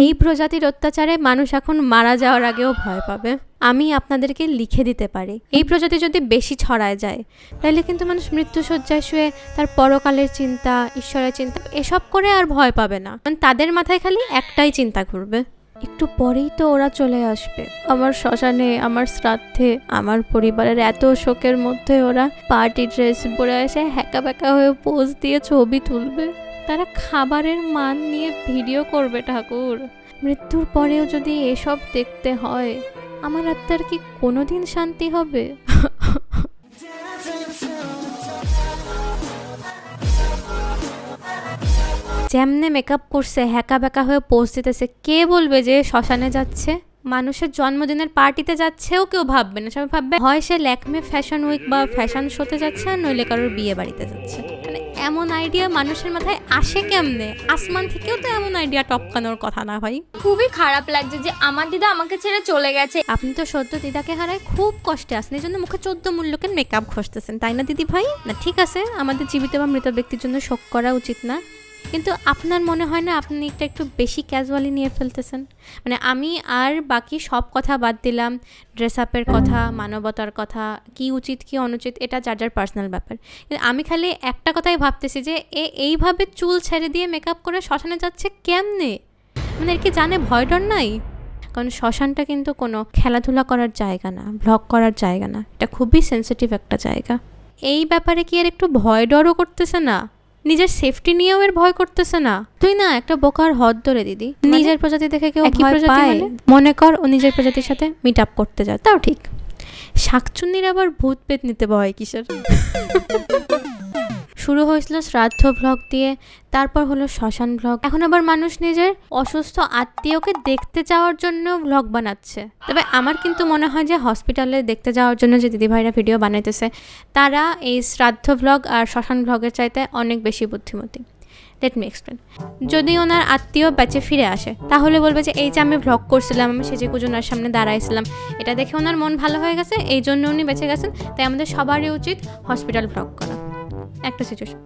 এই প্রজাতির অত্যাচারে মানুষ এখন মারা যাওয়ার আগেও ভয় পাবে। আমি আপনাদেরকে লিখে দিতে পারি, এই প্রজাতি যদি বেশি ছড়ায় যায় তাহলে কিন্তু মানুষ মৃত্যুশয্যায় শুয়ে তার পরকালের চিন্তা, ঈশ্বরের চিন্তা এসব করে আর ভয় পাবে না। মানে তাদের মাথায় খালি একটাই চিন্তা ঘুরবে, একটু পরেই তো ওরা চলে আসবে আমার শ্মশানে, আমার শ্রাদ্ধে। আমার পরিবারের এত শোকের মধ্যে ওরা পার্টি ড্রেস পরে এসে হ্যাকা ব্যাকা হয়ে পোজ দিয়ে ছবি তুলবে, তারা খাবারের মান নিয়ে ভিডিও করবে। ঠাকুর, মৃত্যুর পরেও যদি এসব দেখতে হয় আমার আত্মার কি কোনোদিন শান্তি হবে? যেমনে মেকআপ করছে হ্যাকা ব্যাকা হয়ে পোজ দিতেছে, কে বলবে যে শ্মশানে যাচ্ছে? মানুষের জন্মদিনের পার্টিতে যাচ্ছেও কেউ ভাববে না, সবাই ভাববে হয় সে ল্যাকমে ফ্যাশন উইক বা ফ্যাশন শোতে যাচ্ছে আর নইলে কারোর বিয়ে বাড়িতে যাচ্ছে। মানে এমন আইডিয়া মানুষের মাথায় আসে কেমনে? আসমান থেকেও তো এমন আইডিয়া টপকানোর কথা না ভাই। খুবই খারাপ লাগছে যে আমার দিদা আমাকে ছেড়ে চলে গেছে। আপনি তো সদ্য দিদাকে হারায় খুব কষ্টে আসেন, এই জন্য মুখে 14 মূল্যকের মেকআপ ঘষতেছেন, তাই না দিদি ভাই? না ঠিক আছে, আমাদের জীবিত বা মৃত ব্যক্তির জন্য শোক করা উচিত না, কিন্তু আপনার মনে হয় না আপনি এটা একটু বেশি ক্যাজুয়ালি নিয়ে ফেলতেছেন? মানে আমি আর বাকি সব কথা বাদ দিলাম, ড্রেস আপের কথা, মানবতার কথা, কি উচিত কি অনুচিত এটা যার যার পার্সোনাল ব্যাপার, কিন্তু আমি খালি একটা কথাই ভাবতেছি যে এইভাবে চুল ছেড়ে দিয়ে মেকআপ করে শ্মশানে যাচ্ছে কেমনে? মানে এর কি জানে ভয় ডর নাই? কারণ শ্মশানটা কিন্তু কোনো খেলাধুলা করার জায়গা না, ভ্লগ করার জায়গা না, এটা খুবই সেন্সিটিভ একটা জায়গা। এই ব্যাপারে কি আর একটু ভয় ডরও করতেছে না? নিজের সেফটি নিয়েও এর ভয় করতেছে না? তুই না একটা বোকার হদ ধরে দিদি, নিজের প্রজাতি দেখে কেউ ভয় পায়? মনে কর ও নিজের প্রজাতির সাথে মিট আপ করতে যায়, তাও ঠিক, শাকচুন্নির আবার ভূত পেত নিতে ভয় কিসের? শুরু হয়েছিল শ্রাদ্ধ ভ্লগ দিয়ে, তারপর হলো শ্মশান ভ্লগ, এখন আবার মানুষ নিজের অসুস্থ আত্মীয়কে দেখতে যাওয়ার জন্য ভ্লগ বানাচ্ছে। তবে আমার কিন্তু মনে হয় যে হসপিটালে দেখতে যাওয়ার জন্য যে দিদিভাইরা ভিডিও বানাইতেছে তারা এই শ্রাদ্ধ ভ্লগ আর শ্মশান ভ্লগের চাইতে অনেক বেশি বুদ্ধিমতী। Let me explain. যদি ওনার আত্মীয় বেঁচে ফিরে আসে তাহলে বলবে যে এই যে আমি ভ্লগ করছিলাম, আমি সেজে কুজনার সামনে দাঁড়াইছিলাম, এটা দেখে ওনার মন ভালো হয়ে গেছে, এই জন্য উনি বেঁচে গেছেন, তাই আমাদের সবারই উচিত হসপিটাল ভ্লগ করা। একটা সিচুয়েশন।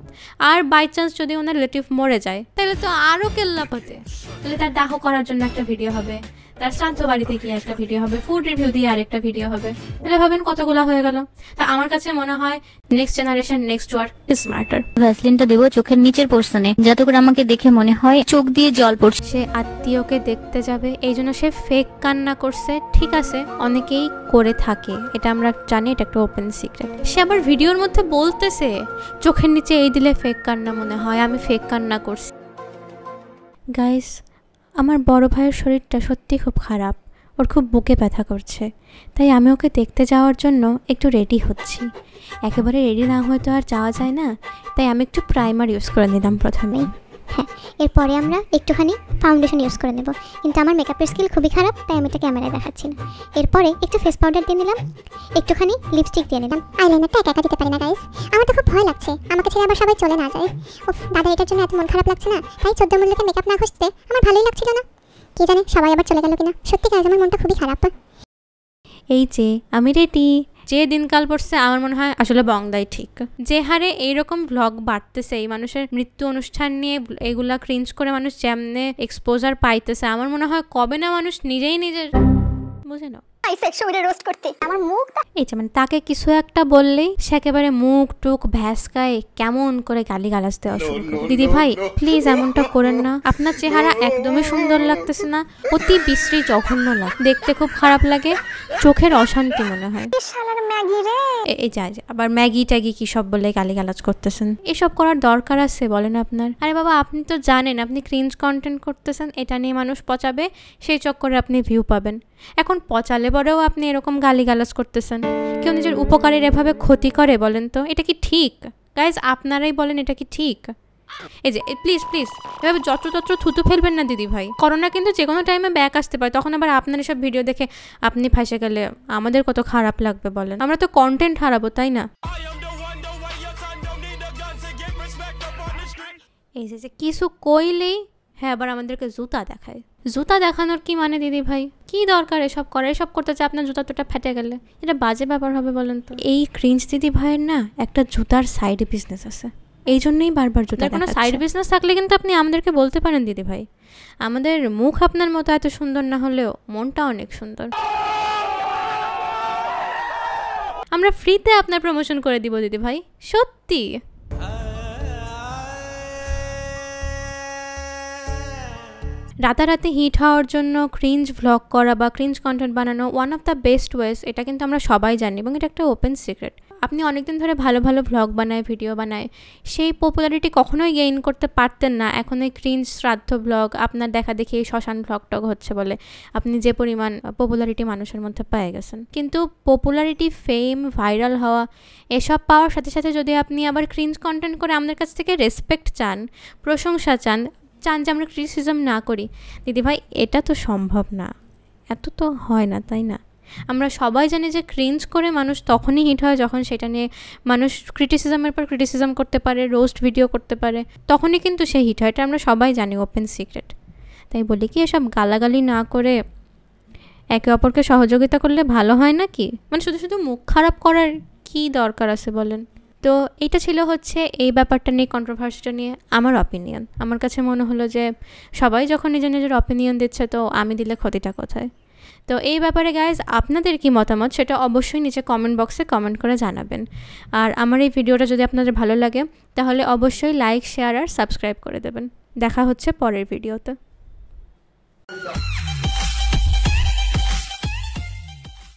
আর বাই চান্স যদি ওনার রিলেটিভ মরে যায় তাহলে তো আরও কেল্লাপ হতে, তাহলে তার দাহ করার জন্য একটা ভিডিও হবে, তার শ্রাদ্ধ বাড়িতে গিয়ে একটা ভিডিও হবে, ফুড রিভিউ দিয়ে আরেকটা ভিডিও হবে, তাহলে ভাবেন কতগুলো হয়ে গেল। তা আমার কাছে মনে হয় next generation next war is smarter. ভ্যাসলিনটা দেবো চোখের নিচের পোর্শনে, যাতে করে আমাকে দেখে মনে হয় চোখ দিয়ে জল পড়ছে। সে আত্মীয়কে দেখতে যাবে এই জন্য সে ফেক কান্না করছে, ঠিক আছে, অনেকেই করে থাকে, এটা আমরা জানি, এটা একটা ওপেন সিক্রেট। সে আবার ভিডিওর মধ্যে বলতেছে চোখের নিচে এই দিলে ফেক কান্না মনে হয়, আমি ফেক কান্না করছি। গাইস, আমার বড় ভাইয়ের শরীরটা সত্যি খুব খারাপ, ওর খুব বুকে ব্যথা করছে, তাই আমি ওকে দেখতে যাওয়ার জন্য একটু রেডি হচ্ছি। একেবারে রেডি না হয়ে তো আর যাওয়া যায় না, তাই আমি একটু প্রাইমার ইউজ করে নিলাম প্রথমেই। হ্যাঁ, এরপরে আমরা একটুখানি ফাউন্ডেশন ইউজ করে নেব, কিন্তু আমার মেকআপের স্কিল খুবই খারাপ তাই আমি এটা ক্যামেরায় দেখাচ্ছি না। এরপরে একটু ফেস পাউডার দিয়ে নিলাম, একটুখানি লিপস্টিক দিয়ে নিলাম। আইলাইনারটা একা একা দিতে পারি না গাইস, আমার তো খুব ভয় লাগছে আমাকে ছেড়ে আবার সবাই চলে না যায়। উফ, দাদা এটার জন্য এত মন খারাপ লাগছে না, তাই 14 মূল্যকে মেকআপ না ঘষতে আমার ভালোই লাগছিল না। কে জানে সবাই আবার চলে গেল কিনা, সত্যি গাইস আমার মনটা খুবই খারাপ। এই যে আমি রেডি, যে দিনকাল পড়ছে আমার মনে হয় আসলে বংদাই ঠিক। যে হারে এইরকম ভ্লগ বাড়তেছে, এই মানুষের মৃত্যু অনুষ্ঠান নিয়ে এগুলা ক্রিঞ্জ করে মানুষ যেমনে এক্সপোজার পাইতেছে, আমার মনে হয় কবে না মানুষ নিজেই নিজের বুঝে নাও এই যে মানে তাকে কিছু একটা বললেই সে একেবারে মুখ টুক ভ্যাসকায় কেমন করে গালি গালাজ দেওয়া শুরু করে। দিদি ভাই প্লিজ এমনটা করেন না, আপনার চেহারা একদমই সুন্দর লাগতেছে না, অতি বিশ্রী জঘন্য লাগে, দেখতে খুব খারাপ লাগে, চোখের অশান্তি মনে হয়। এই যায় আবার ম্যাগি ট্যাগি কি সব বলে গালি গালাজ করতেছেন, এসব করার দরকার আছে বলেন আপনার? আরে বাবা, আপনি তো জানেন আপনি ক্রিঞ্জ কন্টেন্ট করতেছেন, এটা নিয়ে মানুষ পচাবে, সেই চক্করে আপনি ভিউ পাবেন। এখন পচালে পরেও আপনি এরকম গালিগালাজ করতেছেন, কেউ নিজের উপকারের এভাবে ক্ষতি করে বলেন তো? এটা কি ঠিক গাইজ? আপনারাই বলেন এটা কি ঠিক? এই যে প্লিজ প্লিজ এভাবে যত্রতত্র থুতু ফেলবেন না দিদি ভাই, করোনা কিন্তু যে কোনো টাইমে ব্যাক আসতে পারে, তখন আবার আপনার এসব ভিডিও দেখে আপনি ফাঁসে গেলে আমাদের কত খারাপ লাগবে বলেন? আমরা তো কন্টেন্ট হারাবো, তাই না? এই যে কিছু কইলেই হ্যাঁ আবার আমাদেরকে জুতা দেখায়। জুতা দেখানোর কি মানে দিদি ভাই? কি দরকার এসব করে? এসব করতে চাই আপনার জুতা তোটা ফেটে গেলে এটা বাজে ব্যাপার হবে বলেন তো? এই ক্রিঞ্জ দিদি ভাইয়ের না একটা জুতার সাইড বিজনেস আছে, এই জন্যই বারবার জুতা কোনো সাইড বিজনেস থাকলে কিন্তু আপনি আমাদেরকে বলতে পারেন দিদি ভাই, আমাদের মুখ আপনার মতো এত সুন্দর না হলেও মনটা অনেক সুন্দর, আমরা ফ্রিতে আপনার প্রমোশন করে দিব দিদি ভাই, সত্যি। রাতারাতি হিট হওয়ার জন্য ক্রিঞ্জ ভ্লগ করা বা ক্রিঞ্জ কন্টেন্ট বানানো one of the best ways, এটা কিন্তু আমরা সবাই জানি এবং এটা একটা ওপেন সিক্রেট। আপনি অনেকদিন ধরে ভালো ভালো ভ্লগ বানায়, ভিডিও বানায়, সেই পপুলারিটি কখনোই গেইন করতে পারতেন না। এখন এই ক্রিঞ্জ শ্রাদ্ধ ভ্লগ আপনার দেখা দেখি এই শ্মশান ভ্লগ টগ হচ্ছে বলে আপনি যে পরিমাণ পপুলারিটি মানুষের মধ্যে পেয়ে গেছেন। কিন্তু পপুলারিটি, ফেম, ভাইরাল হওয়া এসব পাওয়ার সাথে সাথে যদি আপনি আবার ক্রিঞ্জ কন্টেন্ট করে আমাদের কাছ থেকে রেসপেক্ট চান, প্রশংসা চান যে আমরা ক্রিটিসিজম না করি, দিদিভাই এটা তো সম্ভব না, এত তো হয় না, তাই না? আমরা সবাই জানি যে ক্রিঞ্জ করে মানুষ তখনই হিট হয় যখন সেটা নিয়ে মানুষ ক্রিটিসিজমের পর ক্রিটিসিজম করতে পারে, রোস্ট ভিডিও করতে পারে, তখনই কিন্তু সে হিট হয়, এটা আমরা সবাই জানি, ওপেন সিক্রেট। তাই বলি কি এসব গালাগালি না করে একে অপরকে সহযোগিতা করলে ভালো হয় না কি? মানে শুধু শুধু মুখ খারাপ করার কি দরকার আছে বলেন? তো এইটা ছিল হচ্ছে এই ব্যাপারটা নিয়ে, কন্ট্রোভার্সিটা নিয়ে আমার অপিনিয়ন। আমার কাছে মনে হলো যে সবাই যখন নিজের নিজের অপিনিয়ন দিচ্ছে তো আমি দিলে ক্ষতিটা কোথায়? তো এই ব্যাপারে গাইজ আপনাদের কি মতামত সেটা অবশ্যই নিচে কমেন্ট বক্সে কমেন্ট করে জানাবেন। আর আমার এই ভিডিওটা যদি আপনাদের ভালো লাগে তাহলে অবশ্যই লাইক, শেয়ার আর সাবস্ক্রাইব করে দেবেন। দেখা হচ্ছে পরের ভিডিওতে।